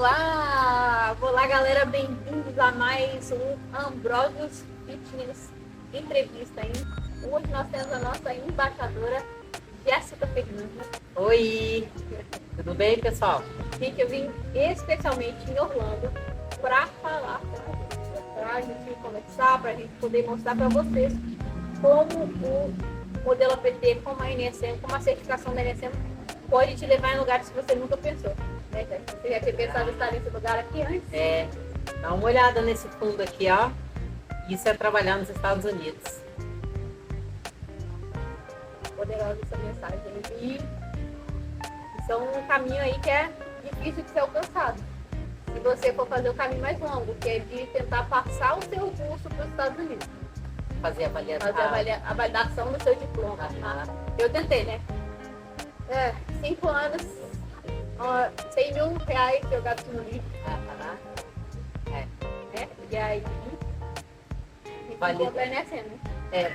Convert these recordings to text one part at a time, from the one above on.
Olá galera, bem-vindos a mais um Ambrosius Fitness entrevista, hein? Hoje nós temos a nossa embaixadora, Jéssica Fernanda. Oi, tudo bem, pessoal? Gente, eu vim especialmente em Orlando para falar para a gente conversar, para a gente poder mostrar para vocês como o modelo APT, como a NSM, como a certificação da NSM pode te levar em lugares que você nunca pensou. Você já tinha pensado em estar nesse lugar aqui antes? Dá uma olhada nesse fundo aqui, ó. Isso é trabalhar nos Estados Unidos. Poderosa essa mensagem. E isso é um caminho aí que é difícil de ser alcançado. Se você for fazer o caminho mais longo, que é de tentar passar o seu curso para os Estados Unidos. Fazer a validação do seu diploma. Eu tentei, né? 5 anos, 100 mil reais que eu gasto no livro. E aí,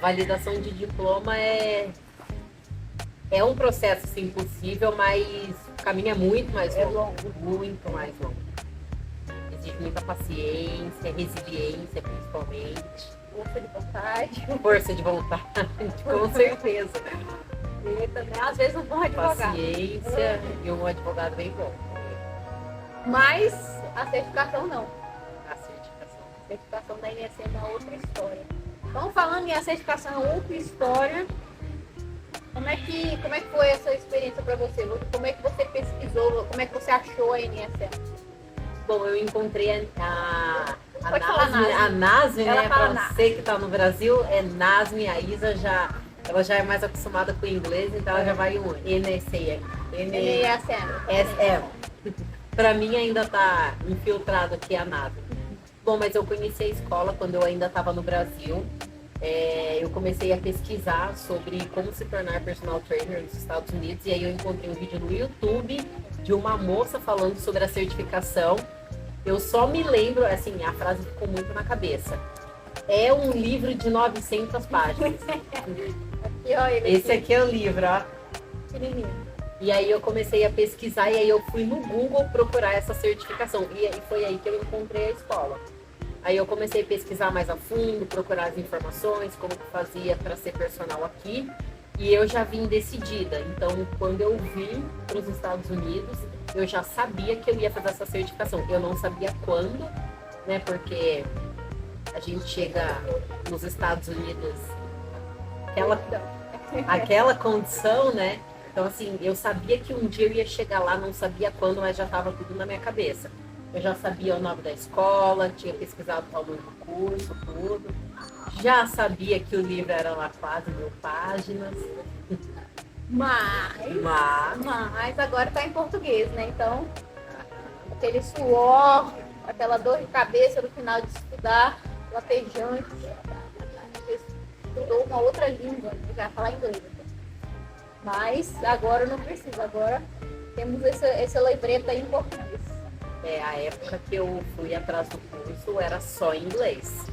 validação de diploma é um processo sim, possível, mas o caminho é muito mais longo. Muito mais longo. Exige muita paciência, resiliência principalmente. Força de vontade, com certeza. E também, às vezes, um bom advogado. Paciência e um advogado bem bom. Mas a certificação não. A certificação. A certificação da INSM é uma outra história. Então, falando em a certificação é outra história, como é que foi essa experiência para você? Como é que você pesquisou? Como é que você achou a NSM? Bom, eu encontrei a NASM, Ela né? fala Para NASM. você que está no Brasil, é NASM. A Isa ela já é mais acostumada com o inglês, então ela já vai o NSM. Para mim ainda está infiltrado aqui a NASM. Bom, mas eu conheci a escola quando eu ainda estava no Brasil. Eu comecei a pesquisar sobre como se tornar personal trainer nos Estados Unidos e aí eu encontrei um vídeo no YouTube de uma moça falando sobre a certificação. Eu só me lembro, assim, a frase ficou muito na cabeça. É um livro de 900 páginas. Esse aqui é o livro, ó. E aí eu comecei a pesquisar e aí eu fui no Google procurar essa certificação. E aí foi aí que eu encontrei a escola. Aí eu comecei a pesquisar mais a fundo, procurar as informações, como que fazia para ser personal aqui. E eu já vim decidida. Então, quando eu vim para os Estados Unidos, eu já sabia que eu ia fazer essa certificação. Eu não sabia quando, né? Porque a gente chega nos Estados Unidos, aquela condição, né? Então, assim, eu sabia que um dia eu ia chegar lá, não sabia quando, mas já estava tudo na minha cabeça. Eu já sabia o nome da escola, tinha pesquisado o valor do curso, tudo. Já sabia que o livro era lá quase 1000 páginas. Mas agora está em português, né? Então, aquele suor, aquela dor de cabeça no final de estudar, latejante. Você estudou uma outra língua, já falar inglês. Mas agora não precisa, agora temos esse livreto aí em português. A época que eu fui atrás do curso era só em inglês.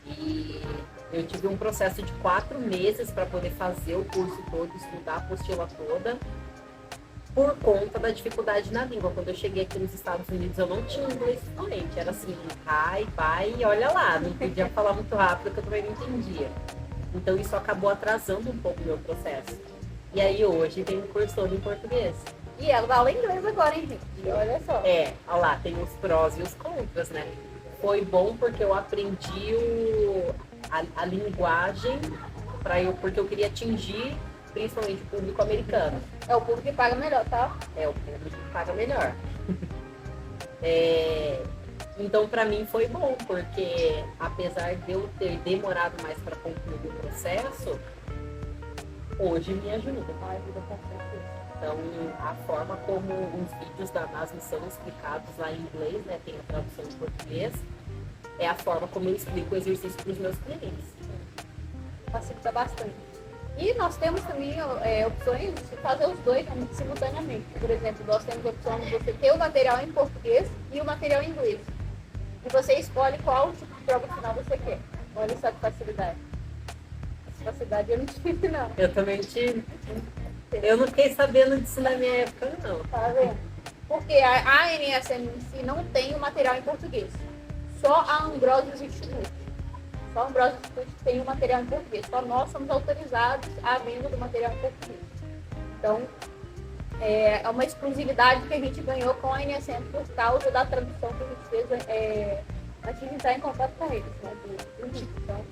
E eu tive um processo de 4 meses para poder fazer o curso todo, estudar a apostila toda, por conta da dificuldade na língua. Quando eu cheguei aqui nos Estados Unidos, eu não tinha inglês fluente. Era assim, hi, bye, e olha lá. Não podia falar muito rápido, que eu também não entendia. Então isso acabou atrasando um pouco o meu processo. E aí hoje tem um curso todo em português. E ela dá aula em inglês agora, hein, gente? Olha só. Olha lá, tem os prós e os contras, né? Foi bom porque eu aprendi a linguagem porque eu queria atingir principalmente o público americano. É o público que paga melhor, tá? É o público que paga melhor. Então, para mim foi bom, porque apesar de eu ter demorado mais para concluir o processo, hoje me ajuda. Então, a forma como os vídeos da NASM são explicados lá em inglês, né, tem a tradução em português, é a forma como eu explico o exercício para os meus clientes. Facilita bastante. E nós temos também opções de fazer os dois simultaneamente. Por exemplo, nós temos a opção de você ter o material em português e o material em inglês. E você escolhe qual tipo de prova final você quer. Olha só que facilidade. Essa facilidade eu não tive, não. Eu também tive. Eu não fiquei sabendo disso na minha época, não. Tá vendo? Porque a NSM em si não tem o material em português. Só a Ambrosius Institute. Só a Ambrosius Institute tem o material em português. Só nós somos autorizados à venda do material em português. Então, é uma exclusividade que a gente ganhou com a NSM por causa da tradução que a gente fez antes de entrar em contato com eles, né, do livro. Então,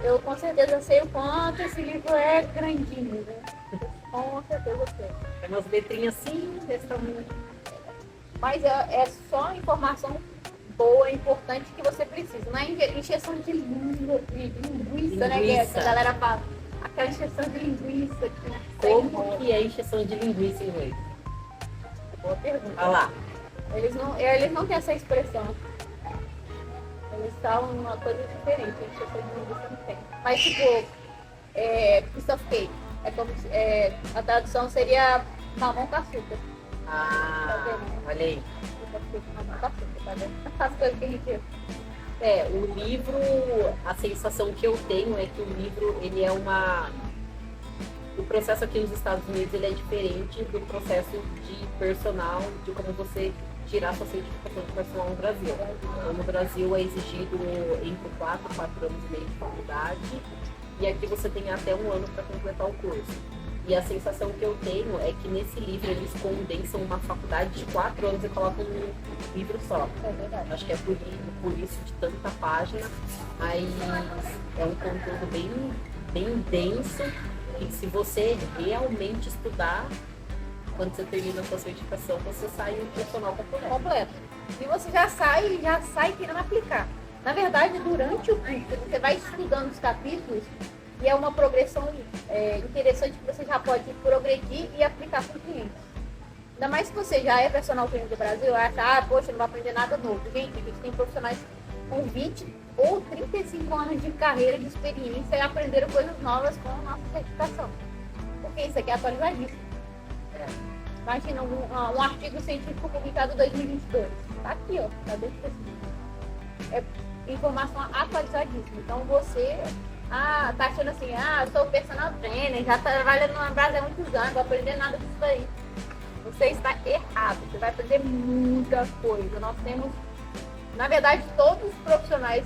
eu com certeza sei o quanto esse livro é grandinho, né? Com certeza sei. É umas letrinhas assim, desse tamanho. Mas é só informação boa, importante que você precisa. Não é encheção de linguiça, né? Que a galera fala. Aquela encheção de linguiça. Como que é encheção de linguiça em inglês? Boa pergunta. Olha lá. Eles não têm essa expressão. Eles falam uma coisa diferente. Encheção de linguiça não tem. Mas tipo, piece of cake. É como se, a tradução seria mamão com açúcar. Ah, olha aí. Mamão com açúcar, tá vendo? As coisas que a gente... O livro, a sensação que eu tenho é que o livro, ele é uma... O processo aqui nos Estados Unidos, ele é diferente do processo de personal, de como você tirar sua certificação de personal no Brasil. Então, no Brasil é exigido entre 4 anos e meio de faculdade, e aqui você tem até 1 ano para completar o curso. E a sensação que eu tenho é que nesse livro eles condensam uma faculdade de 4 anos e colocam um livro só. É verdade. Acho que é por isso de tanta página, mas é um conteúdo bem denso, e se você realmente estudar, quando você termina a sua certificação, você sai um profissional completo. E você já sai querendo aplicar. Na verdade, durante o curso, você vai estudando os capítulos e é uma progressão interessante que você já pode progredir e aplicar com clientes. Ainda mais se você já é personal trainer do Brasil, acha, poxa, não vai aprender nada novo. Gente, a gente tem profissionais com 20 ou 35 anos de carreira, de experiência e aprenderam coisas novas com a nossa certificação. Porque isso aqui é atualizadíssimo. Imagina um artigo científico publicado em 2022. Tá aqui, ó. Tá dentro desse livro. É informação atualizadíssima. Então você tá achando assim, sou personal trainer, já trabalho no Brasil há muitos anos, não vou aprender nada disso aí. Você está errado, você vai aprender muita coisa. Nós temos, na verdade, todos os profissionais,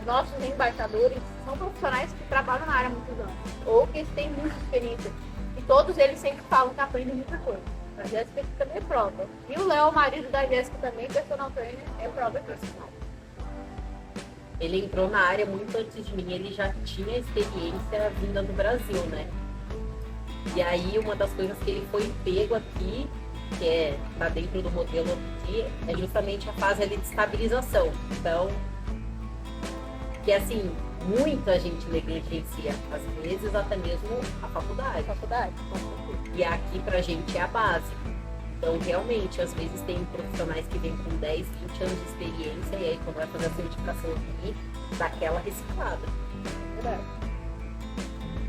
nossos embaixadores, são profissionais que trabalham na área há muitos anos, ou que têm muita experiência. E todos eles sempre falam que aprendem muita coisa. A Jéssica também é prova. E o Léo, o marido da Jéssica, também, personal trainer, é prova disso. Ele entrou na área muito antes de mim, ele já tinha experiência vinda do Brasil, né? E aí uma das coisas que ele foi pego aqui, que tá dentro do modelo aqui, é justamente a fase ali de estabilização. Então, que assim, muita gente negligencia, às vezes até mesmo a faculdade. E aqui pra gente é a base. Então, realmente, às vezes tem profissionais que vêm com 10, 20 anos de experiência e aí quando vai fazer a certificação aqui, dá aquela reciclada. Verdade.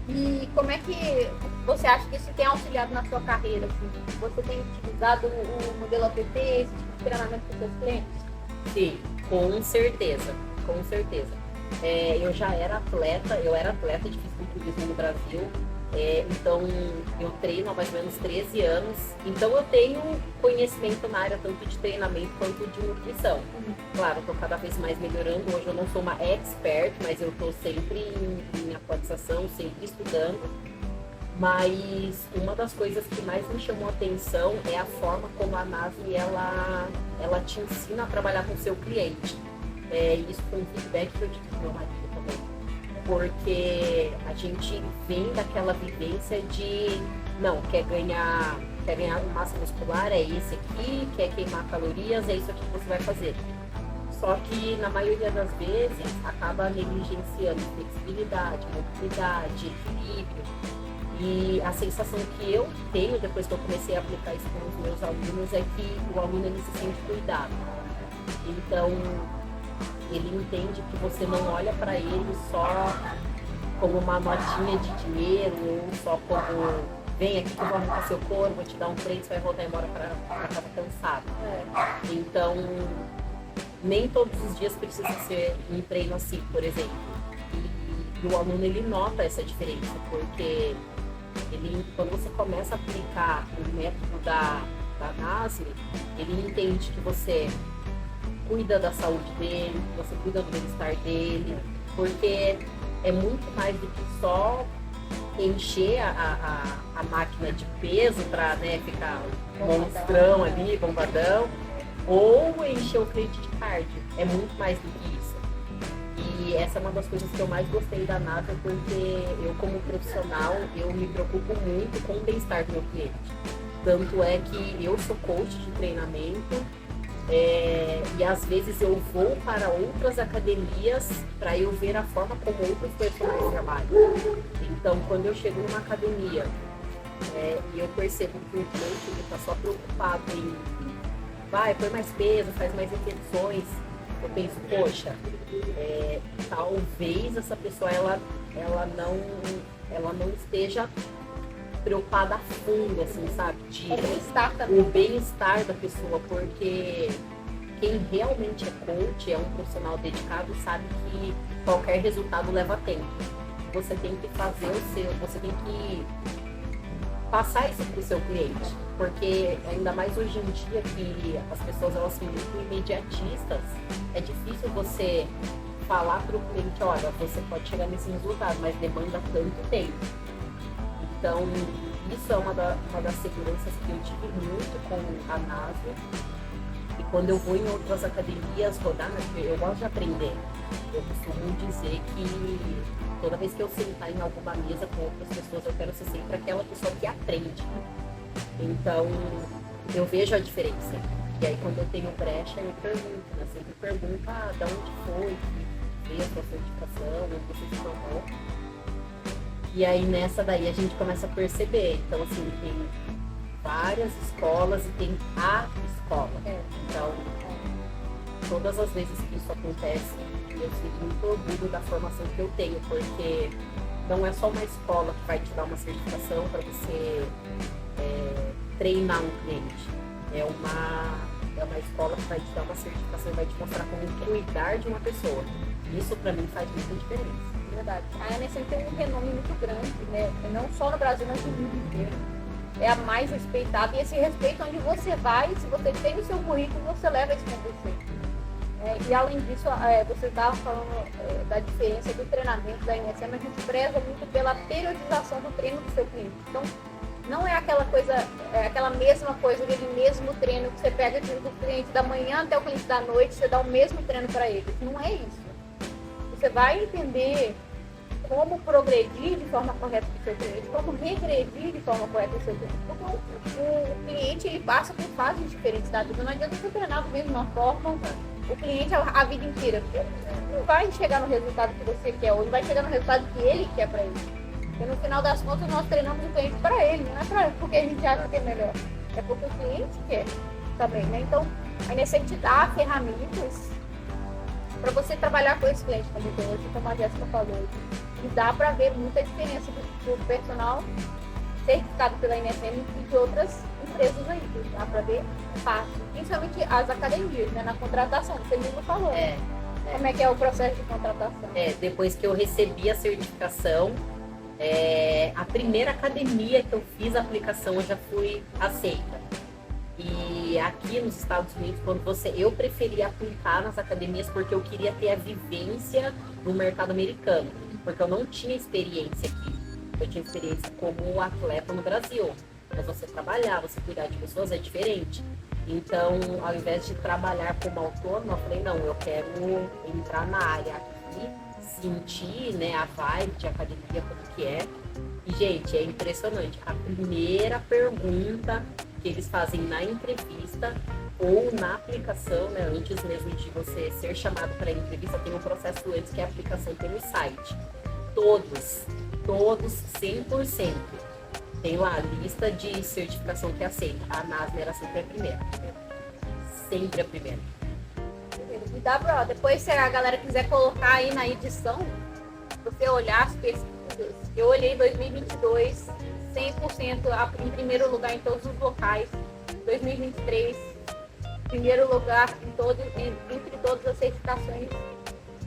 E como é que você acha que isso tem auxiliado na sua carreira? Assim? Você tem utilizado o modelo APT, esse tipo de treinamento com seus clientes? Sim, com certeza, com certeza. Eu era atleta de fisiculturismo no Brasil. Então eu treino há mais ou menos 13 anos, então eu tenho conhecimento na área tanto de treinamento quanto de nutrição. Claro, estou cada vez mais melhorando, hoje eu não sou uma expert, mas eu estou sempre em atualização, sempre estudando. Mas uma das coisas que mais me chamou a atenção é a forma como a NASM ela te ensina a trabalhar com o seu cliente. Isso foi um feedback que eu tive do meu marido também. Porque a gente vem daquela vivência de quer ganhar massa muscular, é esse aqui, quer queimar calorias, é isso aqui que você vai fazer. Só que na maioria das vezes acaba negligenciando flexibilidade, mobilidade, equilíbrio. E a sensação que eu tenho depois que eu comecei a aplicar isso com os meus alunos é que o aluno ele se sente cuidado. Então ele entende que você não olha para ele só como uma notinha de dinheiro ou só como vem aqui que eu vou arrancar seu corpo, vou te dar um treino, você vai voltar embora para casa cansado. Então nem todos os dias precisa ser um treino assim, por exemplo. E o aluno ele nota essa diferença, porque quando você começa a aplicar o método da NASM, ele entende que você cuida da saúde dele, você cuida do bem-estar dele, porque é muito mais do que só encher a máquina de peso para, né, ficar monstrão ali, bombadão, ou encher o cliente de cardio. É muito mais do que isso. E essa é uma das coisas que eu mais gostei da NASA, porque eu, como profissional, eu me preocupo muito com o bem-estar do meu cliente. Tanto é que eu sou coach de treinamento, e às vezes eu vou para outras academias para eu ver a forma como outros personagens trabalham. Então, quando eu chego numa academia e eu percebo que o coach está só preocupado em põe mais peso, faz mais repetições, eu penso, poxa, talvez essa pessoa ela não esteja preocupada a fundo, assim, sabe? O bem-estar da pessoa, porque quem realmente é coach, é um profissional dedicado, sabe que qualquer resultado leva tempo. Você tem que fazer você tem que passar isso para o seu cliente, porque ainda mais hoje em dia que as pessoas elas são muito imediatistas, é difícil você falar para o cliente, olha, você pode chegar nesse resultado, mas demanda tanto tempo. Então, isso é uma das seguranças que eu tive muito com a NASA. E quando eu vou em outras academias rodar, eu gosto de aprender. Eu costumo dizer que toda vez que eu sentar em alguma mesa com outras pessoas, eu quero ser sempre aquela pessoa que aprende. Então, eu vejo a diferença. E aí, quando eu tenho brecha, eu pergunto, né? Sempre pergunto, de onde foi que veio a sua certificação, onde você se formou. E aí, nessa daí, a gente começa a perceber. Então, assim, tem várias escolas e tem a escola. Então, todas as vezes que isso acontece, eu sinto muito orgulho da formação que eu tenho, porque não é só uma escola que vai te dar uma certificação para você treinar um cliente. É uma escola que vai te dar uma certificação e vai te mostrar como cuidar de uma pessoa. Isso, para mim, faz muita diferença. Verdade. A NSM tem um renome muito grande, né? Não só no Brasil, mas no mundo inteiro. É a mais respeitada, e esse respeito onde você vai, se você tem no seu currículo, você leva isso com você. E além disso, você estava falando da diferença do treinamento da NSM, a gente preza muito pela periodização do treino do seu cliente. Então, não é aquela coisa, aquela mesma coisa, aquele mesmo treino que você pega do cliente da manhã até o cliente da noite, você dá o mesmo treino para ele. Não é isso. Você vai entender como progredir de forma correta com o seu cliente, como regredir de forma correta com o seu cliente. Porque o cliente ele passa por fases diferentes da vida. Não adianta você treinar da mesma forma o cliente a vida inteira. Porque não vai chegar no resultado que você quer, ou não vai chegar no resultado que ele quer para ele. Porque no final das contas nós treinamos o cliente para ele, não é porque a gente acha que é melhor. É porque o cliente quer também, né? Então, a NSM te dá ferramentas para você trabalhar com esse cliente, como a Jéssica falou. E dá para ver muita diferença do personal certificado pela NSM e de outras empresas aí. Dá para ver fácil. Principalmente as academias, né? Na contratação, você mesmo falou. Como é que é o processo de contratação? Depois que eu recebi a certificação, a primeira academia que eu fiz a aplicação, eu já fui aceita. E aqui nos Estados Unidos, eu preferia aplicar nas academias porque eu queria ter a vivência no mercado americano, porque eu não tinha experiência aqui. Eu tinha experiência como atleta no Brasil, mas você trabalhar, você cuidar de pessoas é diferente. Então, ao invés de trabalhar como autônomo, eu falei, não, eu quero entrar na área aqui, sentir, né, a vibe de academia, como que é. E, gente, é impressionante. A primeira pergunta que eles fazem na entrevista ou na aplicação, né, antes mesmo de você ser chamado para a entrevista, tem um processo antes que é a aplicação pelo site. Todos, 100%. Tem lá a lista de certificação que aceita. A NASM era sempre a primeira. Sempre a primeira. E dá pra, depois se a galera quiser colocar aí na edição, você olhar as pesquisas. Eu olhei 2022, 100% em primeiro lugar em todos os locais. 2023, primeiro lugar entre todas as certificações.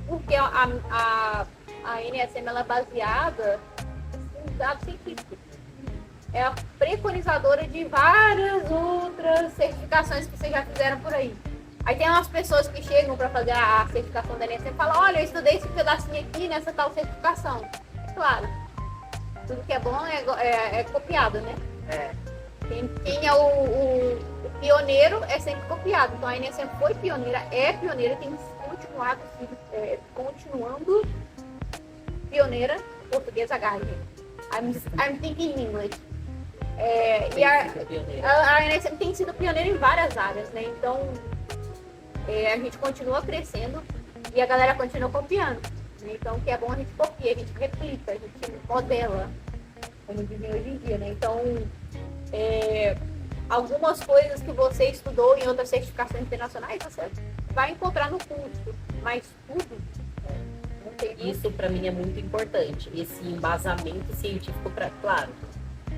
Porque a NSM ela é baseada em dados científicos. É a preconizadora de várias outras certificações que vocês já fizeram por aí. Aí tem umas pessoas que chegam para fazer a certificação da NSM e falam, olha, eu estudei esse pedacinho aqui nessa tal certificação. É claro, tudo que é bom é copiado, né? Quem é o pioneiro é sempre copiado. Então a NSM foi pioneira, é pioneira, tem continuado continuando pioneira. Português agarre. I'm thinking English. E a NSM tem sido pioneira em várias áreas, né? Então a gente continua crescendo e a galera continua copiando. Né? Então o que é bom a gente copia, a gente replica, a gente modela, como dizem hoje em dia, né? Então algumas coisas que você estudou em outras certificações internacionais, você vai encontrar no curso, mas tudo não tem. Isso para mim é muito importante, esse embasamento científico claro,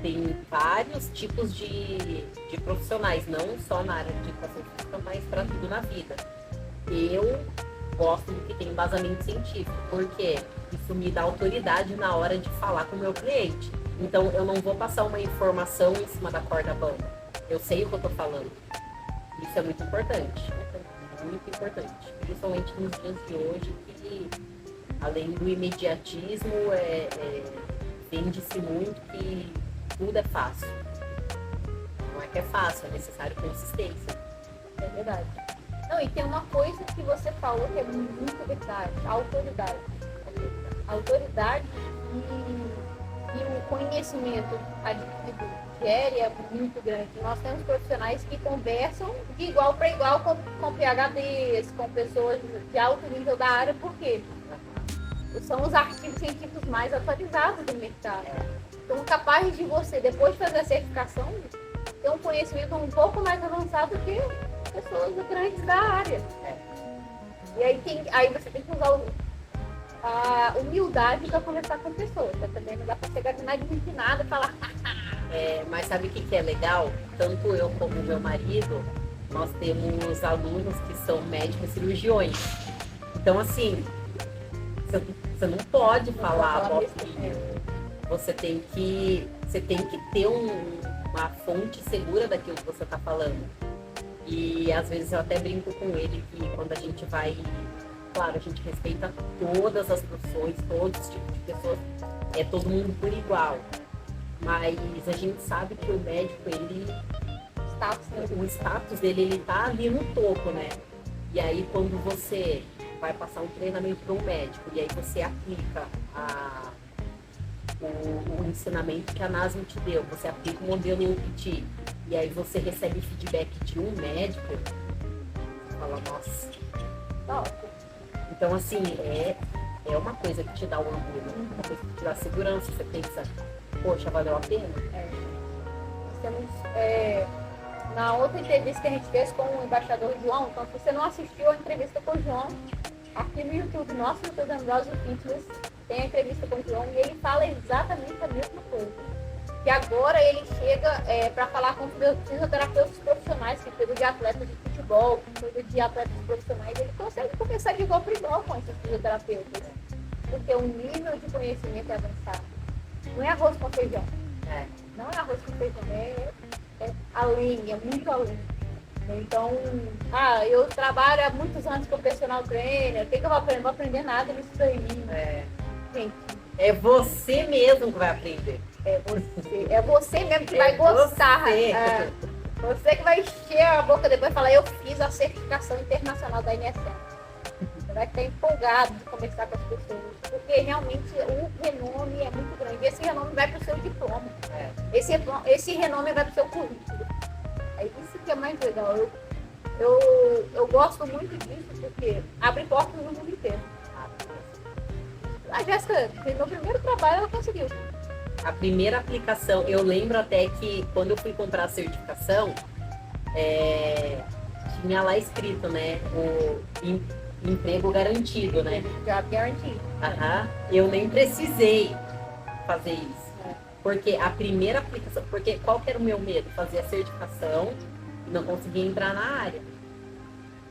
tem vários tipos de profissionais, não só na área de educação física, mas para tudo na vida. Eu gosto do que tem embasamento científico, porque isso me dá autoridade na hora de falar com o meu cliente. Então, eu não vou passar uma informação em cima da corda bamba. Eu sei o que eu estou falando. Isso é muito importante. Muito importante. Principalmente nos dias de hoje, que além do imediatismo, vende-se muito que tudo é fácil. Não é que é fácil, é necessário consistência. É verdade. Não, e tem uma coisa que você falou que é muito verdade. A autoridade. A autoridade e o conhecimento adquirido diário é muito grande. Nós temos profissionais que conversam de igual para igual com PhDs, com pessoas de alto nível da área, porque são os artigos científicos mais atualizados do mercado. Então, capaz de você, depois de fazer a certificação, ter um conhecimento um pouco mais avançado que pessoas grandes da área. E aí você tem que usar a humildade para conversar com pessoas. Também não dá para chegar de nada empinado e falar. Mas sabe o que é legal? Tanto eu como meu marido, nós temos alunos que são médicos cirurgiões. Então, assim, você não pode falar bofinho. Você tem que ter uma fonte segura daquilo que você está falando. E às vezes eu até brinco com ele que quando a gente vai, claro, a gente respeita todas as profissões, todos os tipos de pessoas, é todo mundo por igual. Mas a gente sabe que o médico, o status dele, ele tá ali no topo, né? E aí quando você vai passar um treinamento para um médico e aí você aplica o ensinamento que a NASM te deu, você aplica o modelo em UPT e aí você recebe feedback de um médico, você fala, nossa. Então, assim, é uma coisa que te dá um orgulho, uma coisa que te dá segurança, você pensa, poxa, valeu a pena? Nós temos, na outra entrevista que a gente fez com o embaixador João, então se você não assistiu a entrevista com o João, aqui no YouTube, nosso YouTube Ambrosio Fitness, tem a entrevista com o João e ele fala exatamente a mesma coisa. Que agora ele chega para falar com fisioterapeutas profissionais, que cuidam de atletas de futebol, que cuidam de atletas profissionais, ele consegue conversar de igual para igual com esses fisioterapeutas. Porque o nível de conhecimento é avançado. Não é arroz com feijão. Não é arroz com feijão, é além, é muito além. Então, eu trabalho há muitos anos com personal trainer, o que eu vou aprender? Não vou aprender nada nisso daí. Gente, é você mesmo que vai aprender. É você mesmo que vai gostar. Você que vai encher a boca depois e falar, eu fiz a certificação internacional da NSM. Você vai estar empolgado de conversar com as pessoas, porque realmente o renome é muito grande. Esse renome vai para o seu diploma. Esse renome vai para o seu currículo. É isso que é mais legal. Eu gosto muito disso porque abre portas no mundo inteiro. A Jéssica, no primeiro trabalho, ela conseguiu. A primeira aplicação, eu lembro até que quando eu fui comprar a certificação, tinha lá escrito, né, o emprego garantido, né? Job guaranteed. Eu nem precisei fazer isso. Porque a primeira aplicação, porque qual que era o meu medo? Fazer a certificação e não conseguir entrar na área.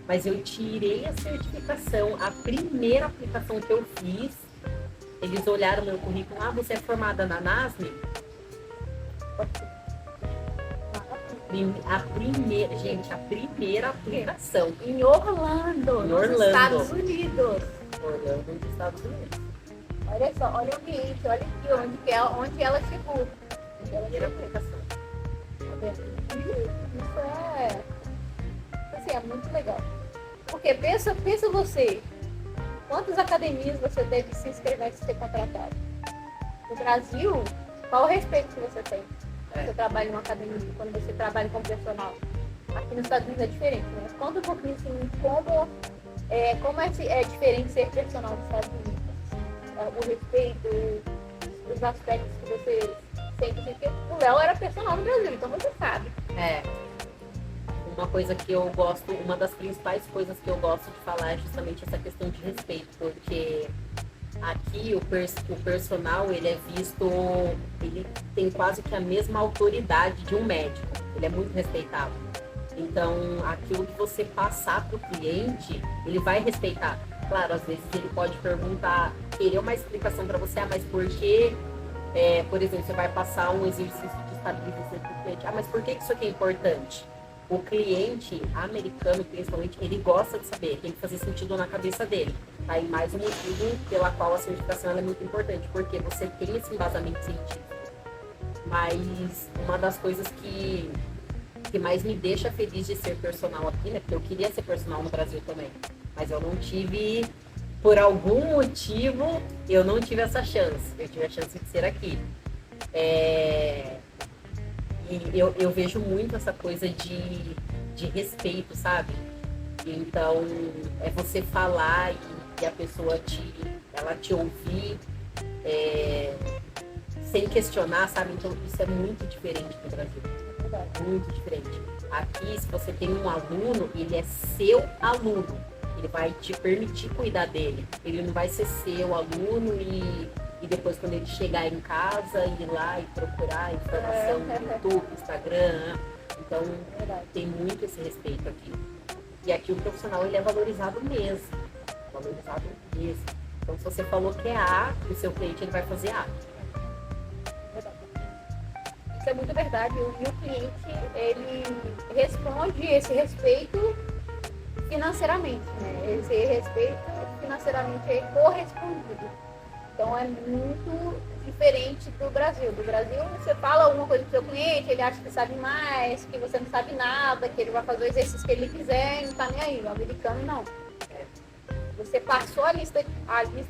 Mas eu tirei a certificação, a primeira aplicação que eu fiz, eles olharam meu currículo, você é formada na NASM? Gente, a primeira aplicação. Em Orlando, Em nos Orlando. Estados Unidos. Orlando, nos Estados Unidos. Olha só, olha o ambiente, olha aqui onde ela chegou. Primeira aplicação. Isso assim, é muito legal. Porque pensa você, quantas academias você deve se inscrever antes de ser contratado? No Brasil, qual o respeito que você tem? Você trabalha em uma academia, quando você trabalha como personal. Aqui nos Estados Unidos é diferente, né? Conta um pouquinho assim, como é diferente ser personal nos Estados Unidos. O respeito, os aspectos que você sente. Porque o Léo era personal no Brasil, então você sabe. Uma coisa que eu gosto, uma das principais coisas que eu gosto de falar é justamente essa questão de respeito, porque aqui o personal, ele é visto, ele tem quase que a mesma autoridade de um médico, ele é muito respeitado. Então, aquilo que você passar para o cliente, ele vai respeitar. Claro, às vezes ele pode perguntar, querer uma explicação para você, mas por que, por exemplo, você vai passar um exercício de estabilização para o cliente, mas por que isso aqui é importante? O cliente americano, principalmente, ele gosta de saber, tem que fazer sentido na cabeça dele. Aí mais um motivo pela qual a certificação é muito importante, porque você tem esse embasamento científico. Mas uma das coisas que mais me deixa feliz de ser personal aqui, né? Porque eu queria ser personal no Brasil também, mas eu não tive, por algum motivo, eu não tive essa chance. Eu tive a chance de ser aqui. E eu vejo muito essa coisa de respeito, sabe? Então, é você falar e a pessoa ela te ouvir sem questionar, sabe? Então, isso é muito diferente do Brasil. Muito diferente. Aqui, se você tem um aluno, ele é seu aluno. Ele vai te permitir cuidar dele. Ele não vai ser seu aluno e depois, quando ele chegar em casa, ir lá e procurar informação no YouTube, Instagram. Então, tem muito esse respeito aqui. E aqui o profissional, ele é valorizado mesmo. Valorizado mesmo. Então, se você falou que é A, o seu cliente, ele vai fazer A. Isso é muito verdade. E o cliente, ele responde esse respeito financeiramente, né? Esse respeito financeiramente é correspondido. Então é muito diferente do Brasil. Do Brasil, você fala alguma coisa pro seu cliente, ele acha que sabe mais, que você não sabe nada, que ele vai fazer o exercício que ele quiser e não tá nem aí. O americano não. Você passou a lista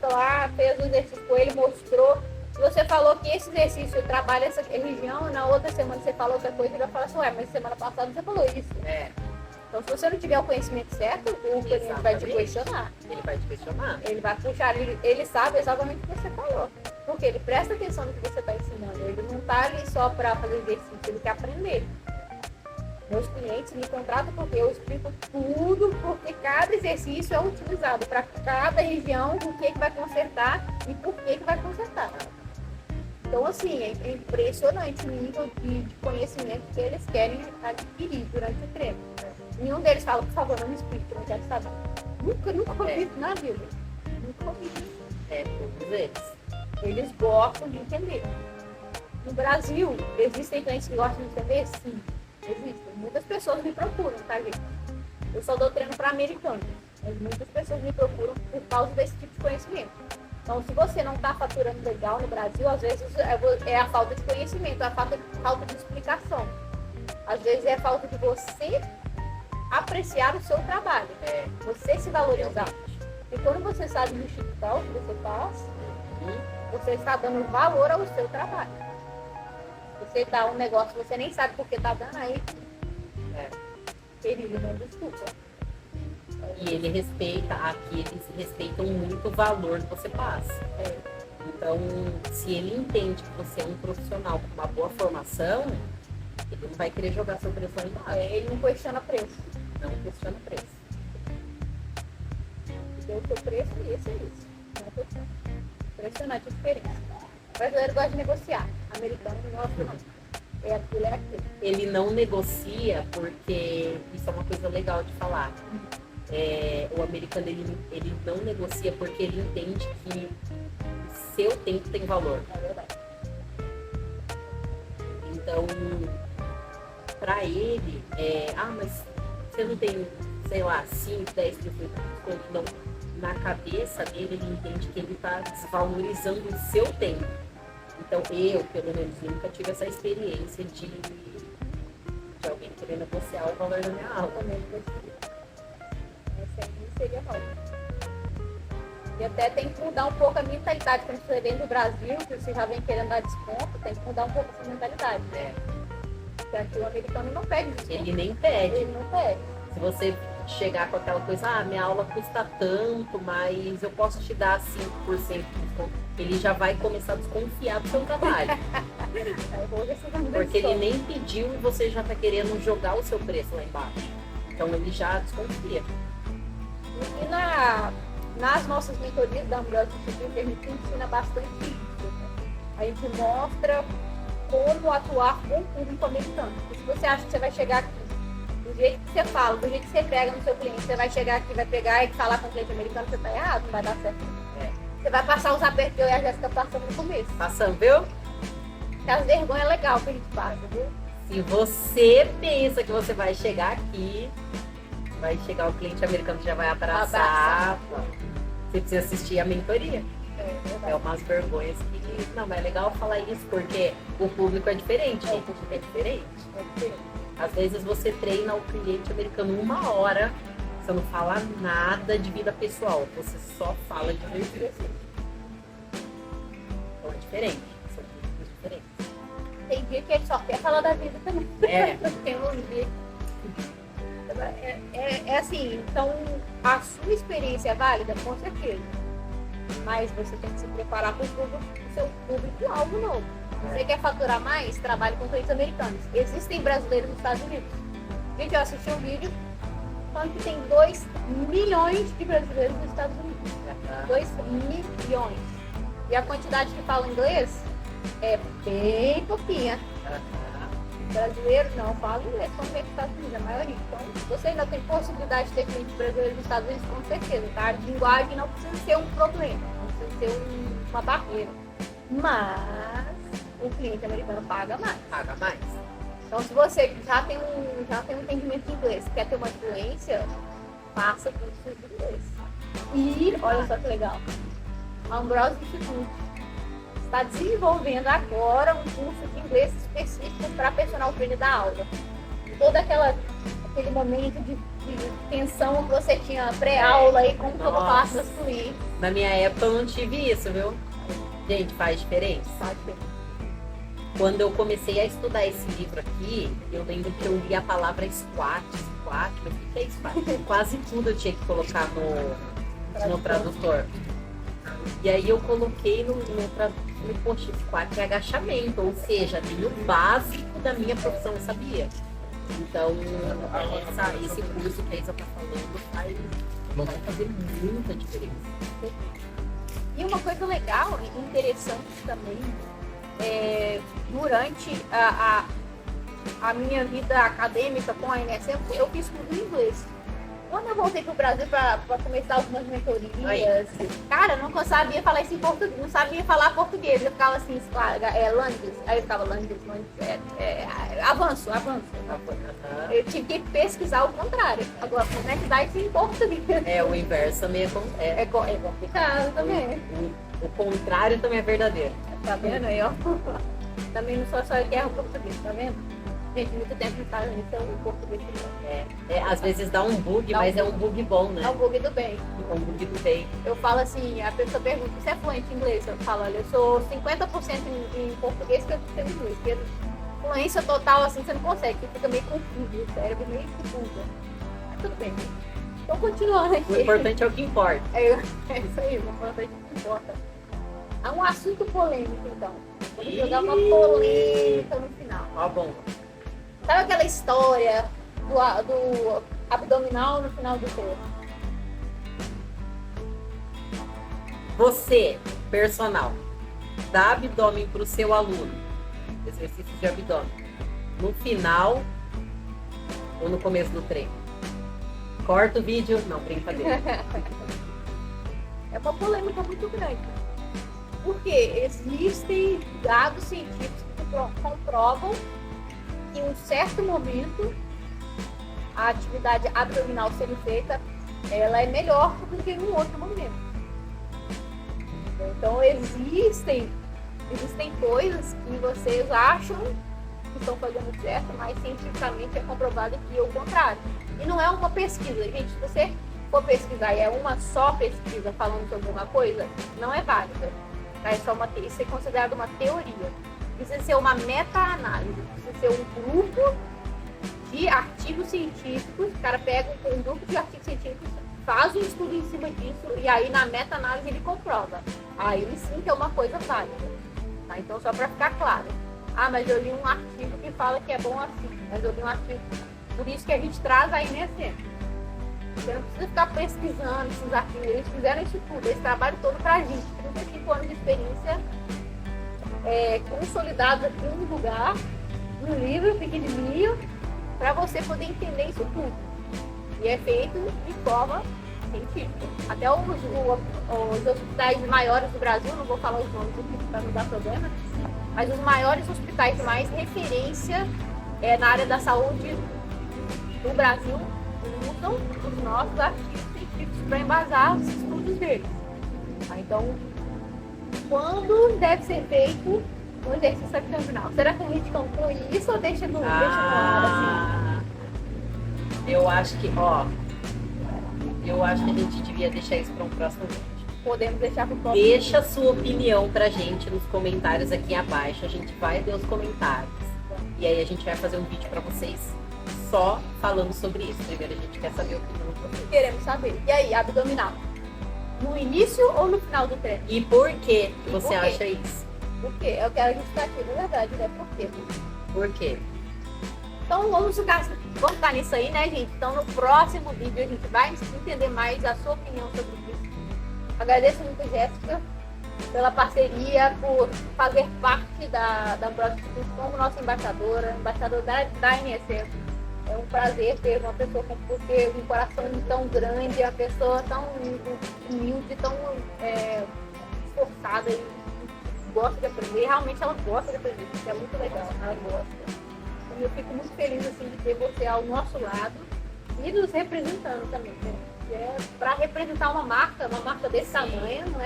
lá, fez o exercício com ele, mostrou. Se você falou que esse exercício trabalha essa região, na outra semana você falou outra coisa, ele vai falar assim, mas semana passada você falou isso. Então, se você não tiver o conhecimento certo, o cliente vai te questionar. Ele vai te questionar. Ele vai puxar, ele sabe exatamente o que você falou. Porque ele presta atenção no que você está ensinando. Ele não está ali só para fazer exercício, ele quer aprender. Meus clientes me contratam porque eu explico tudo, porque cada exercício é utilizado para cada região, o que vai consertar e por que vai consertar. Então, assim, é impressionante o nível de conhecimento que eles querem adquirir durante o treino. Nenhum deles fala, por favor, não me explique, eu não quero saber. Nunca ouvi isso na vida. Nunca ouvi isso. Todos eles. Eles gostam de entender. No Brasil, existem clientes que gostam de entender? Sim, existem. Muitas pessoas me procuram, tá, gente? Eu só dou treino para americanos, mas muitas pessoas me procuram por causa desse tipo de conhecimento. Então, se você não está faturando legal no Brasil, às vezes é a falta de conhecimento, é a falta de explicação. Às vezes é a falta de você apreciar o seu trabalho, você se valorizar. E quando você sabe justificar o que você faz, você está dando valor ao seu trabalho. Você dá um negócio, você nem sabe por que está dando aí. Querido, não desculpa. E ele respeita, aqui eles respeitam muito o valor que você passa. Então, se ele entende que você é um profissional com uma boa formação, ele não vai querer jogar seu preço lá embaixo. Ele não questiona preço. Não questiona preço. Deu o seu preço e esse é isso. Não questiona. Impressionante a diferença. O brasileiro gosta de negociar. O americano não gosta, não. É aquilo, é aquilo. Ele não negocia porque isso é uma coisa legal de falar. O americano, ele não negocia porque ele entende que o seu tempo tem valor. É verdade. Então, pra ele, mas você não tem, sei lá, 5, 10 pessoas de desconto. Não. Na cabeça dele, ele entende que ele tá desvalorizando o seu tempo. Então, eu, pelo menos, nunca tive essa experiência de alguém querendo negociar o valor da minha aula. Essa aí seria bom. E até tem que mudar um pouco a mentalidade. Quando você vem do Brasil, que você já vem querendo dar desconto, tem que mudar um pouco essa mentalidade. É. Porque aqui o americano não pede desconto. Ele nem pede. Ele não pede. Se você chegar com aquela coisa, minha aula custa tanto, mas eu posso te dar 5% de desconto, ele já vai começar a desconfiar do seu trabalho. Porque ele nem pediu e você já está querendo jogar o seu preço lá embaixo. Então ele já desconfia. E nas nossas mentorias da Ambrose Institute, a gente ensina bastante isso. Né? A gente mostra como atuar com o público americano. Porque se você acha que você vai chegar aqui do jeito que você fala, do jeito que você prega no seu cliente, você vai chegar aqui, vai pegar e falar com o cliente americano, você tá errado, não vai dar certo. Você vai passar os apertos que eu e a Jéssica passamos no começo. Passando, viu? Porque as vergonhas é legal que a gente passa, viu? Se você pensa que você vai chegar aqui, vai chegar o cliente americano que já vai abraçar. Você precisa assistir a mentoria. É umas vergonhas que... Não, mas é legal falar isso, porque o público é diferente, gente. É diferente. Às vezes você treina o cliente americano 1 hora, você não fala nada de vida pessoal, você só fala de exercício. Então é diferente, são públicos diferentes. Tem dia que ele só quer falar da vida também. Tem um dia. É assim, então a sua experiência é válida, com certeza. Mas você tem que se preparar para o seu público-alvo novo. Você quer faturar mais? Trabalhe com clientes americanos. Existem brasileiros nos Estados Unidos. Gente, eu assisti um vídeo falando que tem 2 milhões de brasileiros nos Estados Unidos. 2 milhões. E a quantidade que fala inglês é bem pouquinha. Brasileiros não falam inglês, como é que está Estados Unidos, a maioria. Então, você ainda tem possibilidade de ter clientes brasileiros nos Estados Unidos, com certeza, tá? A linguagem não precisa ser um problema, não precisa ser uma barreira. Mas o cliente americano paga mais. Paga mais. Então, se você já tem um entendimento de inglês, quer ter uma influência, faça cursos de inglês. E, olha só que legal, a Ambrose Institute está desenvolvendo agora um curso de inglês específico para personal trainer da aula. Todo aquele momento de tensão que você tinha pré-aula e como que eu vou falar com os clientes. Na minha época eu não tive isso, viu? Gente, faz diferença. Faz diferença. Quando eu comecei a estudar esse livro aqui, eu lembro que eu li a palavra squat, eu fiquei squat. Quase tudo eu tinha que colocar no tradutor. E aí eu coloquei no post squat é agachamento, ou seja, nem o básico da minha profissão eu sabia. Então, esse curso que a Isa está falando vai fazer muita diferença. E uma coisa legal e interessante também, durante a minha vida acadêmica com a NSM, eu fiz tudo em inglês. Quando eu voltei pro Brasil para começar algumas mentorias, cara, eu não sabia falar isso em português, não sabia falar português. Eu ficava assim, language, aí eu ficava language, avanço. Eu tive que pesquisar o contrário. Agora, como é que dá isso em português? O inverso também é complicado também. O contrário também é verdadeiro. Tá vendo aí, ó? Também não sou só eu que erro o português, tá vendo? Gente, muito tempo nos Estados Unidos eu português às vezes dá um bug, mas é um bug bom, né? É um bug do bem. É um bug do bem. Eu falo assim, a pessoa pergunta, você é fluente em inglês? Eu falo, olha, eu sou 50% em português e 50% em inglês. Porque fluência total, assim, você não consegue, você fica meio confuso, o cérebro meio confuso. Mas tudo bem. Então, continuando aqui. O importante é o que importa. É isso aí, o importante é o que importa. Há um assunto polêmico, então. Vamos jogar uma polêmica no final. Ó, bom. Sabe aquela história do abdominal no final do corpo? Você, personal, dá abdômen para o seu aluno, exercício de abdômen, no final ou no começo do treino? Corta o vídeo, não, brincadeira. É uma polêmica muito grande. Porque existem dados científicos que comprovam que em um certo momento a atividade abdominal sendo feita, ela é melhor do que em um outro momento. Então existem coisas que vocês acham que estão fazendo certo, mas cientificamente é comprovado que é o contrário. E não é uma pesquisa, gente. Se você for pesquisar e é uma só pesquisa falando sobre alguma coisa, não é válida. Tá? Isso é considerado uma teoria. Precisa ser uma meta-análise, precisa ser um grupo de artigos científicos. O cara pega um grupo de artigos científicos, faz um estudo em cima disso e aí na meta-análise ele comprova. Aí sim que é uma coisa válida. Tá? Então, só para ficar claro. Mas eu li um artigo que fala que é bom assim. Mas eu li um artigo. Por isso que a gente traz aí nesse exemplo. Você não precisa ficar pesquisando esses artigos. Eles fizeram isso tudo, esse trabalho todo pra gente. 35 anos de experiência consolidados aqui em um lugar, num livro pequenininho, para você poder entender isso tudo. E é feito de forma científica. Até os hospitais maiores do Brasil, não vou falar os nomes aqui para não dar problema, mas os maiores hospitais de mais referência na área da saúde do Brasil usam os nossos artigos científicos para embasar os estudos deles. Então, quando deve ser feito um exercício abdominal? Será que a gente conclui isso ou deixa no ar assim? Eu acho que a gente devia deixar isso para um próximo vídeo. Podemos deixar para o próximo. Deixa a sua opinião pra gente nos comentários aqui abaixo. A gente vai ver os comentários. E aí a gente vai fazer um vídeo pra vocês só falando sobre isso. Primeiro a gente quer saber a opinião de vocês. Queremos saber. E aí, abdominal? No início ou no final do treino? E por que você acha isso? Por quê? É o que a gente está aqui, na verdade, né? Por quê? Por quê? Então vamos ficar nisso aí, né, gente? Então no próximo vídeo a gente vai entender mais a sua opinião sobre isso. Agradeço muito, Jéssica, pela parceria, por fazer parte da Broadcast como nossa embaixadora da NSF. É um prazer ter uma pessoa com um coração tão grande, uma pessoa tão humilde, tão esforçada e gosta de aprender. Realmente ela gosta de aprender, isso é muito legal, ela gosta. E eu fico muito feliz assim, de ter você ao nosso lado e nos representando também, né? Para representar uma marca desse tamanho, não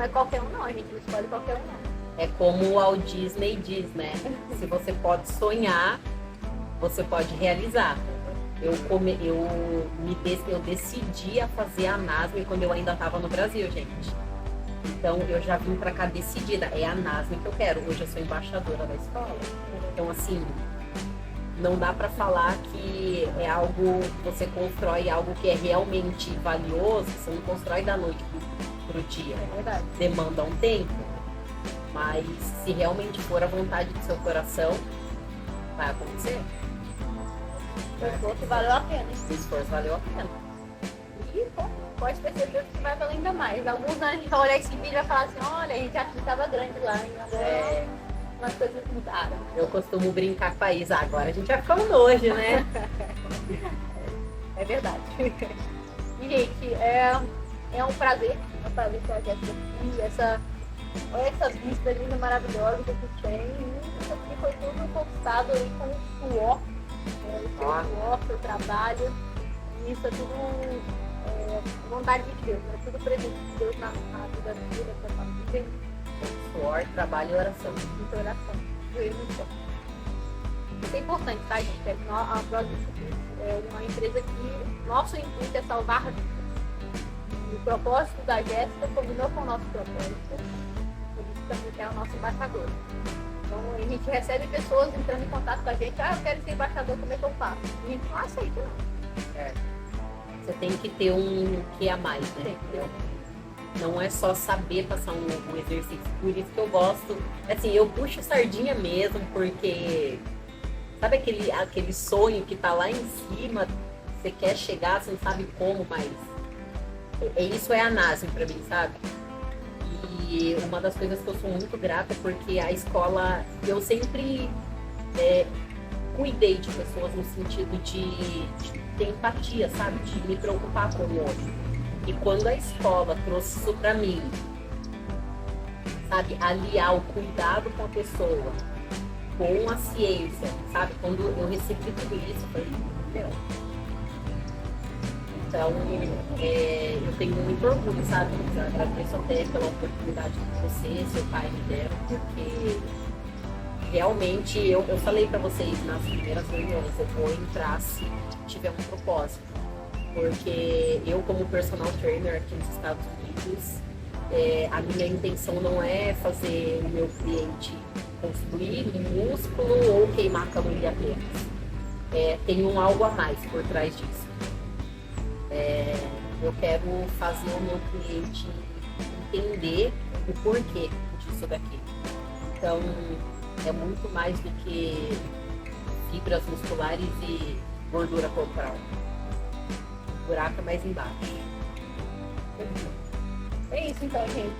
é qualquer um não, a gente não escolhe qualquer um não. É como o Walt Disney diz, né? Se você pode sonhar, você pode realizar. Eu decidi a fazer a NASM quando eu ainda estava no Brasil, gente. Então eu já vim pra cá decidida, é a NASM que eu quero. Hoje eu sou embaixadora da escola. Então assim, não dá pra falar que é algo que você constrói, algo que é realmente valioso, você não constrói da noite pro dia. É verdade. Demanda um tempo. Mas se realmente for a vontade do seu coração, vai acontecer. O esforço valeu a pena. O esforço valeu a pena. E pode ter certeza que vai valer ainda mais. Alguns anos a gente vai olhar esse vídeo e vai falar assim, olha, a gente já estava grande lá, e agora umas coisas mudaram. Eu costumo brincar com a Isa, agora a gente vai ficando nojo, né? É verdade. E, gente, é um prazer ter a Jéssica aqui, essa vista linda, maravilhosa que a gente tem. E isso aqui foi tudo conquistado aí com o suor, o seu trabalho. E isso é tudo vontade de Deus, é tudo presente de Deus na vida da sua família. Suor, trabalho e oração. Muita oração. Isso é importante, tá, gente? A Broadcast é uma empresa que nosso intuito é salvar vidas. O propósito da Jéssica combinou com o nosso propósito. Por isso também é o nosso embaixador. Então a gente recebe pessoas entrando em contato com a gente. Eu quero ser embaixador, como é que eu faço? A gente não aceita, não. Você tem que ter um que a mais, né? Não é só saber passar um exercício. Por isso que eu gosto. Assim, eu puxo sardinha mesmo, porque sabe aquele sonho que tá lá em cima, você quer chegar, você não sabe como, mas isso é a NASM pra mim, sabe? E uma das coisas que eu sou muito grata é porque a escola, eu sempre cuidei de pessoas no sentido de ter empatia, sabe? De me preocupar com o outro. E quando a escola trouxe isso pra mim, sabe? Aliar o cuidado com a pessoa com a ciência, sabe? Quando eu recebi tudo isso, eu falei, meu. Então, eu tenho muito orgulho, sabe? Eu agradeço até pela oportunidade que você, seu pai me deram, porque realmente eu falei para vocês nas primeiras reuniões, eu vou entrar se tiver um propósito. Porque eu, como personal trainer aqui nos Estados Unidos, a minha intenção não é fazer o meu cliente construir músculo ou queimar caloria apenas. Tem algo a mais por trás disso. Eu quero fazer o meu cliente entender o porquê disso daqui. Então, é muito mais do que fibras musculares e gordura corporal. O buraco é mais embaixo. É isso então, gente.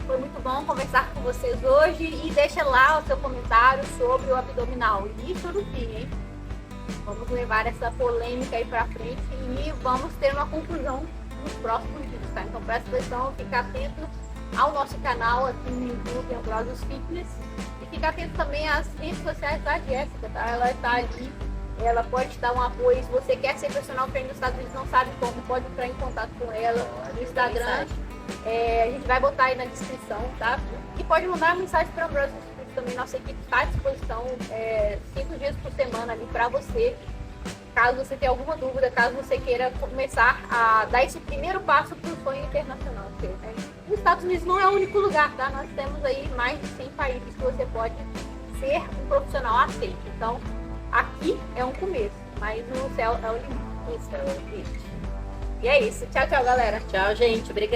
Foi muito bom conversar com vocês hoje e deixa lá o seu comentário sobre o abdominal. Início do fim, hein? Vamos levar essa polêmica aí pra frente e vamos ter uma conclusão nos próximos vídeos, tá? Então presta atenção, fica atento ao nosso canal aqui no YouTube, Ambrosius Fitness, e fica atento também às redes sociais da Jéssica, tá? Ela está ali, ela pode te dar um apoio. Se você quer ser personal trainer nos Estados Unidos, não sabe como, pode entrar em contato com ela no Instagram. A gente vai botar aí na descrição, tá? E pode mandar uma mensagem para o Ambrosius Fitness também. Nossa equipe está à disposição 5 dias por semana ali para você. Caso você tenha alguma dúvida, caso você queira começar a dar esse primeiro passo para o sonho internacional seu, né? Os Estados Unidos não é o único lugar, tá? Nós temos aí mais de 100 países que você pode ser um profissional aceito. Então, aqui é um começo, mas no céu é o limite. Isso é o limite. E é isso. Tchau, tchau, galera. Tchau, gente. Obrigada.